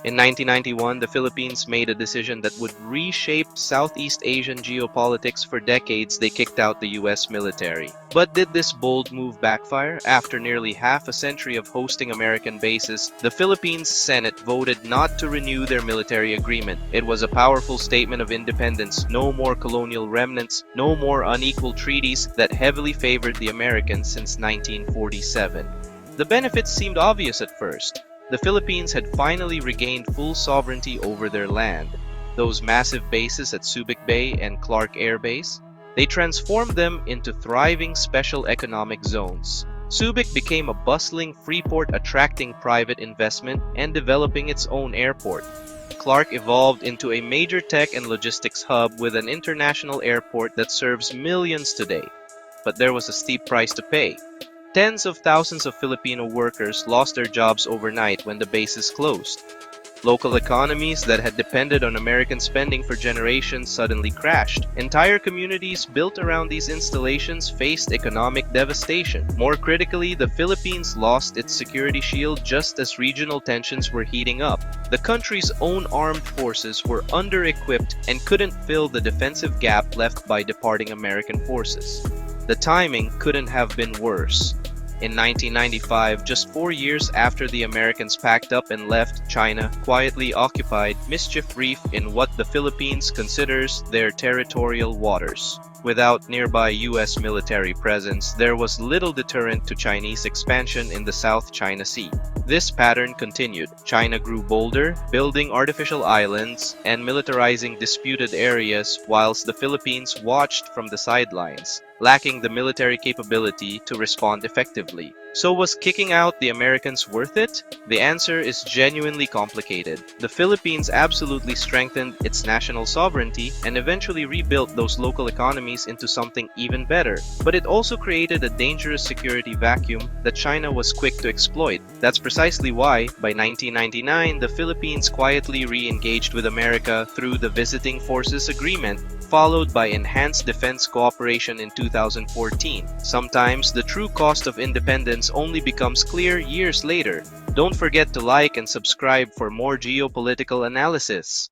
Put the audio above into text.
In 1991, the Philippines made a decision that would reshape Southeast Asian geopolitics. For decades. They kicked out the US military. But did this bold move backfire? After nearly half a century of hosting American bases, the Philippines Senate voted not to renew their military agreement. It was a powerful statement of independence. No more colonial remnants, no more unequal treaties that heavily favored the Americans since 1947. The benefits seemed obvious at first. The Philippines had finally regained full sovereignty over their land. Those massive bases at Subic Bay and Clark Air Base, they transformed them into thriving special economic zones. Subic became a bustling free port attracting private investment and developing its own airport. Clark evolved into a major tech and logistics hub with an international airport that serves millions today. But there was a steep price to pay. Tens of thousands of Filipino workers lost their jobs overnight when the bases closed. Local economies that had depended on American spending for generations suddenly crashed. Entire communities built around these installations faced economic devastation. More critically, the Philippines lost its security shield just as regional tensions were heating up. The country's own armed forces were under-equipped and couldn't fill the defensive gap left by departing American forces. The timing couldn't have been worse. In 1995, just 4 years after the Americans packed up and left, China quietly occupied Mischief Reef in what the Philippines considers their territorial waters. Without nearby US military presence, there was little deterrent to Chinese expansion in the South China Sea. This pattern continued. China grew bolder, building artificial islands and militarizing disputed areas, whilst the Philippines watched from the sidelines, lacking the military capability to respond effectively. So was kicking out the Americans worth it? The answer is genuinely complicated. The Philippines absolutely strengthened its national sovereignty and eventually rebuilt those local economies into something even better. But it also created a dangerous security vacuum that China was quick to exploit. That's precisely why, by 1999, the Philippines quietly re-engaged with America through the Visiting Forces Agreement, followed by enhanced defense cooperation in 2014. Sometimes, the true cost of independence only becomes clear years later. Don't forget to like and subscribe for more geopolitical analysis.